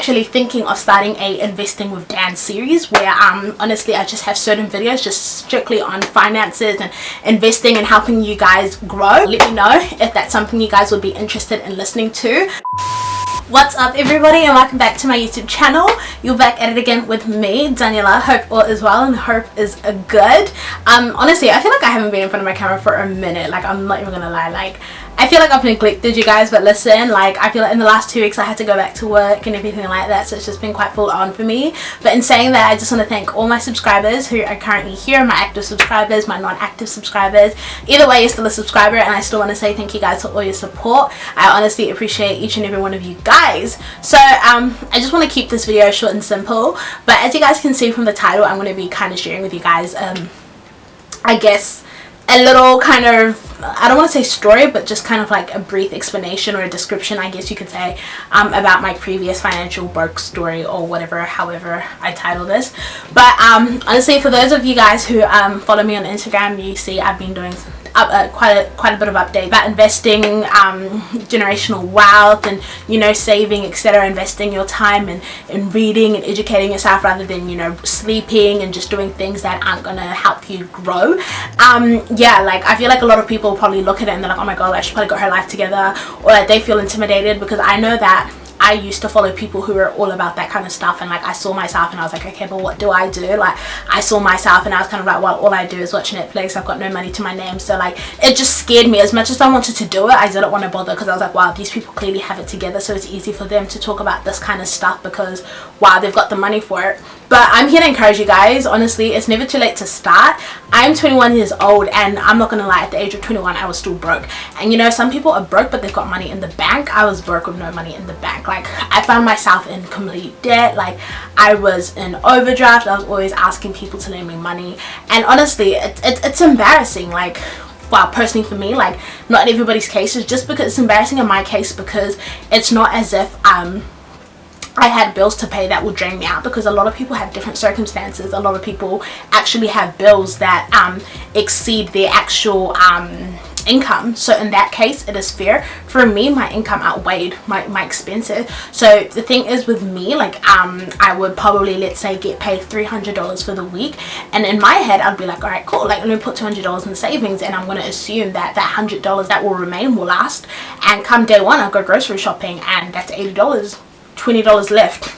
actually thinking of starting a investing with Dan series where honestly I just have certain videos just strictly on finances and investing and helping you guys grow. Let me know if that's something you guys would be interested in listening to. What's up everybody, and welcome back to my YouTube channel. You're back at it again with me, Daniela. Hope all is well and hope is good. Honestly, I feel like I haven't been in front of my camera for a minute. Like, I'm not even gonna lie, like I feel like I've neglected you guys, but listen, like I feel like in the last 2 weeks I had to go back to work and everything like that, so it's just been quite full on for me. But in saying that, I just want to thank all my subscribers who are currently here, my active subscribers, my non-active subscribers. Either way, you're still a subscriber, and I still want to say thank you guys for all your support. I honestly appreciate each and every one of you guys. So I just want to keep this video short and simple, but as you guys can see from the title, I'm going to be kind of sharing with you guys I guess a little kind of, I don't want to say story, but just kind of like a brief explanation or a description, I guess you could say, about my previous financial broke story, or whatever, however I title this. But honestly, for those of you guys who follow me on Instagram, you see I've been doing quite a bit of update about investing, generational wealth, and saving, etc. Investing your time in reading and educating yourself rather than sleeping and just doing things that aren't gonna help you grow. Yeah, like I feel like a lot of people probably look at it and they're like, oh my god, like she probably got her life together, or like they feel intimidated, because I know that I used to follow people who were all about that kind of stuff, and like I saw myself and I was like, okay, but what do I do? Like I saw myself and I was kind of like, well, all I do is watch Netflix, I've got no money to my name. So like it just scared me. As much as I wanted to do it, I didn't want to bother, because I was like, wow, these people clearly have it together, so it's easy for them to talk about this kind of stuff because wow, they've got the money for it. But I'm here to encourage you guys. Honestly, it's never too late to start. I'm 21 years old, and I'm not gonna lie, at the age of 21 I was still broke. And some people are broke but they've got money in the bank. I was broke with no money in the bank. Like I found myself in complete debt. Like I was in overdraft. I was always asking people to lend me money, and honestly it's embarrassing. Like, well, personally for me, like not in everybody's cases, just because it's embarrassing in my case, because it's not as if I had bills to pay that would drain me out, because a lot of people have different circumstances. A lot of people actually have bills that exceed their actual income. So in that case, it is fair. For me, my income outweighed my expenses. So the thing is with me, like I would probably, let's say, get paid $300 for the week, and in my head I'd be like, all right, cool, like let me put $200 in savings, and I'm going to assume that that $100 that will remain will last, and come day one I'll go grocery shopping and that's $80, $20 left.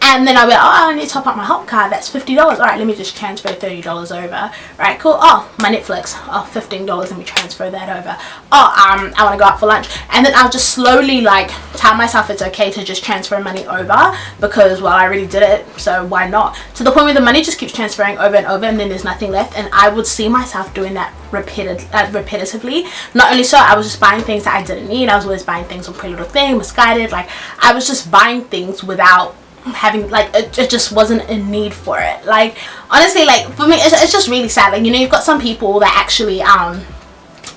And then I'll be like, oh, I need to top up my hop card, that's $50. All right, let me just transfer $30 over. Right, cool. Oh, my Netflix, oh, $15, let me transfer that over. Oh, I want to go out for lunch. And then I'll just slowly like tell myself it's okay to just transfer money over, because, well, I already did it, so why not? To the point where the money just keeps transferring over and over, and then there's nothing left. And I would see myself doing that repetitively. Not only so, I was just buying things that I didn't need. I was always buying things on Pretty Little Thing, Misguided. Like I was just buying things without having, like, it just wasn't a need for it. Like honestly, like for me it's just really sad. Like you've got some people that actually I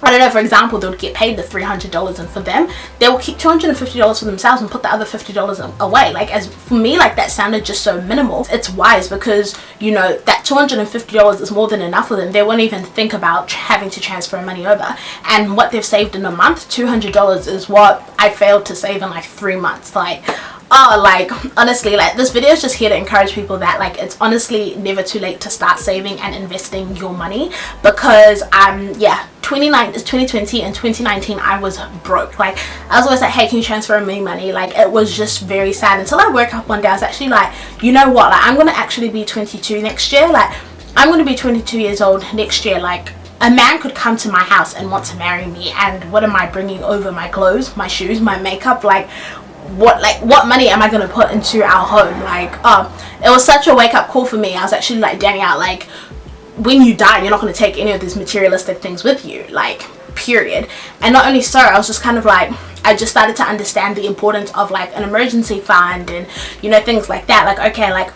don't know, for example, they would get paid the $300, and for them they will keep $250 for themselves and put the other $50 away. Like, as for me, like that sounded just so minimal. It's wise, because that $250 is more than enough for them. They won't even think about having to transfer money over, and what they've saved in a month, $200, is what I failed to save in like 3 months. Like, oh, like honestly, like this video is just here to encourage people that like it's honestly never too late to start saving and investing your money, because yeah, 2020 and 2019 I was broke. Like I was always like, hey, can you transfer me money? Like it was just very sad, until I woke up one day. I was actually like, you know what, like I'm gonna actually be 22 next year. Like I'm gonna be 22 years old next year. Like a man could come to my house and want to marry me, and what am I bringing over? My clothes, my shoes, my makeup? Like what money am I going to put into our home? Like it was such a wake-up call for me. I was actually like, Danielle, like when you die, you're not going to take any of these materialistic things with you, like period. And not only so, I was just kind of like, I just started to understand the importance of like an emergency fund and things like that. Like, okay, like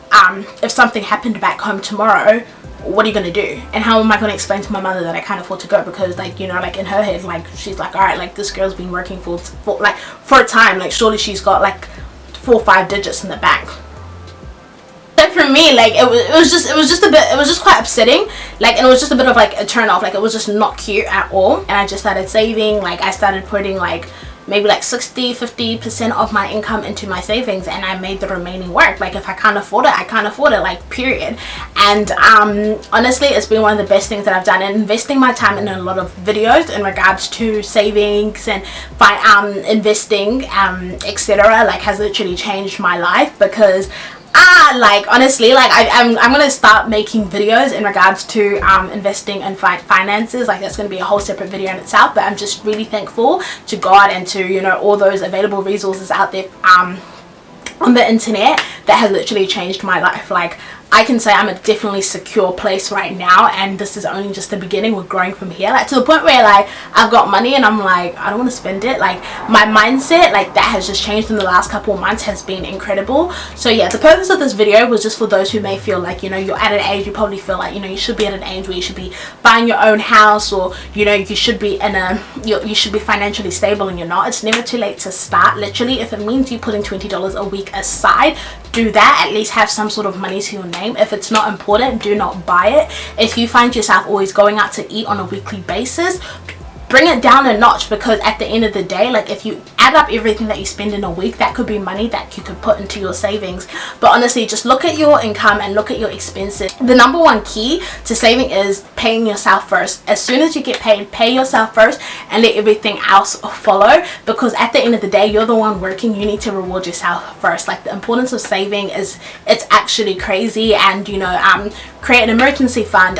if something happened back home tomorrow, what are you gonna do? And how am I gonna explain to my mother that I can't afford to go? Because like like in her head, like she's like, all right, like this girl's been working for a time, like surely she's got like 4 or 5 digits in the bank. So for me, like it was just quite upsetting. Like, and it was just a bit of like a turn off. Like it was just not cute at all. And I just started saving. Like I started putting like maybe like 60-50% of my income into my savings, and I made the remaining work. Like if I can't afford it, I can't afford it, like period. And honestly, it's been one of the best things that I've done, and investing my time in a lot of videos in regards to savings and investing, etc., like has literally changed my life. Because like honestly, like I'm gonna start making videos in regards to investing and finances. Like that's gonna be a whole separate video in itself, but I'm just really thankful to God and to, you know, all those available resources out there on the internet that has literally changed my life. Like I can say I'm a definitely secure place right now, and this is only just the beginning. We're growing from here, like to the point where like I've got money and I'm like, I don't want to spend it. Like my mindset, like that has just changed in the last couple of months, has been incredible. So yeah, the purpose of this video was just for those who may feel like, you know, you're at an age, you probably feel like, you know, you should be at an age where you should be buying your own house, or you know, you should be in a you should be financially stable, and you're not. It's never too late to start. Literally, if it means you putting $20 a week aside, do that. At least have some sort of money to your name. If it's not important, do not buy it. If you find yourself always going out to eat on a weekly basis, bring it down a notch, because at the end of the day, like if you add up everything that you spend in a week, that could be money that you could put into your savings. But honestly, just look at your income and look at your expenses. The number one key to saving is paying yourself first. As soon as you get paid, pay yourself first and let everything else follow, because at the end of the day, you're the one working. You need to reward yourself first. Like the importance of saving is, it's actually crazy. And you know, create an emergency fund.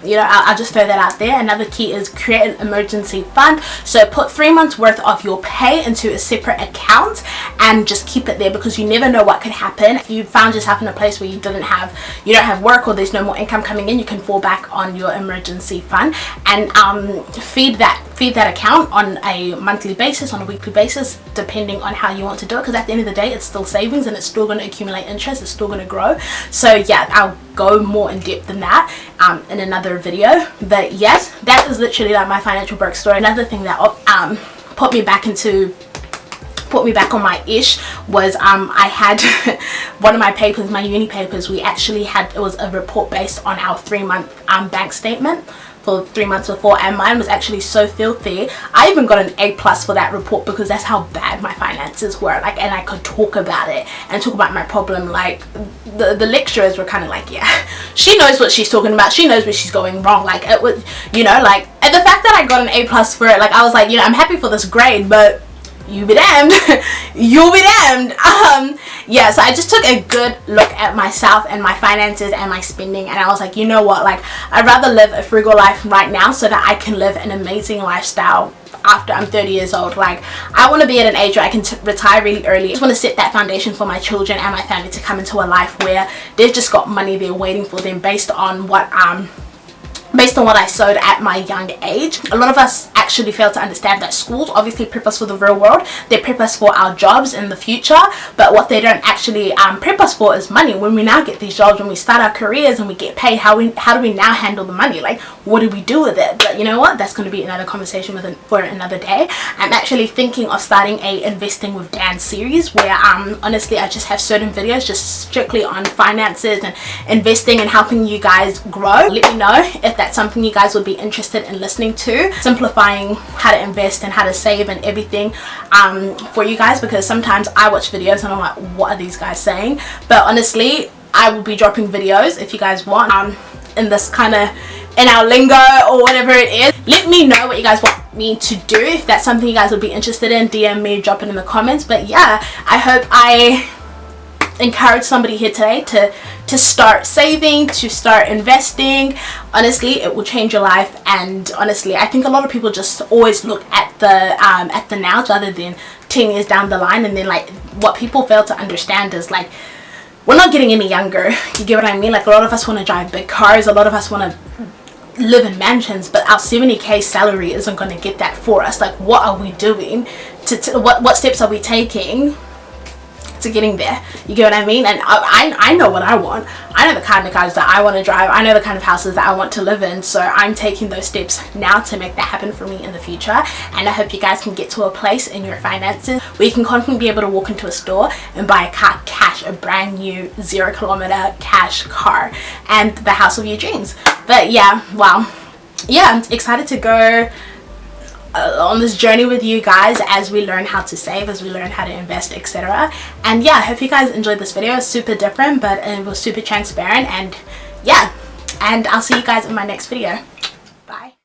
You know, I'll just throw that out there. Another key is create an emergency fund. So put 3 months worth of your pay into a separate account and just keep it there, because you never know what could happen. If you found yourself in a place where you don't have work, or there's no more income coming in, you can fall back on your emergency fund and feed that account on a monthly basis, on a weekly basis, depending on how you want to do it, because at the end of the day, it's still savings and it's still going to accumulate interest, it's still going to grow. So yeah, I'll go more in depth than that in another video. But yes, that is literally like my financial broke story. Another thing that put me back on my ish was I had one of my papers, my uni papers, we actually had, it was a report based on our 3-month bank statement for 3 months before, and mine was actually so filthy. I even got an A+ for that report, because that's how bad my finances were. Like, and I could talk about it and talk about my problem. Like the lecturers were kind of like, yeah, she knows what she's talking about, she knows where she's going wrong. Like it was, you know, like, and the fact that I got an A+ for it, like I was like, you know, I'm happy for this grade, but you be damned. You'll be damned. Yeah, so I just took a good look at myself and my finances and my spending, and I was like, you know what, like I'd rather live a frugal life right now so that I can live an amazing lifestyle after I'm 30 years old. Like I want to be at an age where I can retire really early. I just want to set that foundation for my children and my family to come into a life where they've just got money there waiting for them, based on what I sowed at my young age. A lot of us actually fail to understand that schools obviously prep us for the real world. They prep us for our jobs in the future, but what they don't actually prep us for is money. When we now get these jobs, when we start our careers and we get paid, how do we now handle the money? Like, what do we do with it? But you know what, that's going to be another conversation for another day. I'm actually thinking of starting a investing with Dan series, where honestly I just have certain videos just strictly on finances and investing and helping you guys grow. Let me know if that's something you guys would be interested in listening to, simplifying how to invest and how to save and everything for you guys, because sometimes I watch videos and I'm like, what are these guys saying? But honestly, I will be dropping videos if you guys want in this kind of, in our lingo or whatever it is. Let me know what you guys want me to do. If that's something you guys would be interested in, DM me, drop it in the comments. But yeah, I hope I encourage somebody here today to start saving, to start investing. Honestly, it will change your life. And honestly, I think a lot of people just always look at the now rather than 10 years down the line. And then like what people fail to understand is like, we're not getting any younger. You get what I mean? Like a lot of us want to drive big cars, a lot of us want to live in mansions, but our 70k salary isn't going to get that for us. Like, what are we doing what steps are we taking to getting there? You get what I mean? And I know what I want. I know the kind of cars that I want to drive. I know the kind of houses that I want to live in. So I'm taking those steps now to make that happen for me in the future. And I hope you guys can get to a place in your finances where you can confidently be able to walk into a store and buy a car cash, a brand new 0-kilometer cash car, and the house of your dreams. But yeah, wow. Yeah, I'm excited to go on this journey with you guys as we learn how to save, as we learn how to invest, etc. And yeah, I hope you guys enjoyed this video. It's super different, but it was super transparent. And yeah, and I'll see you guys in my next video. Bye.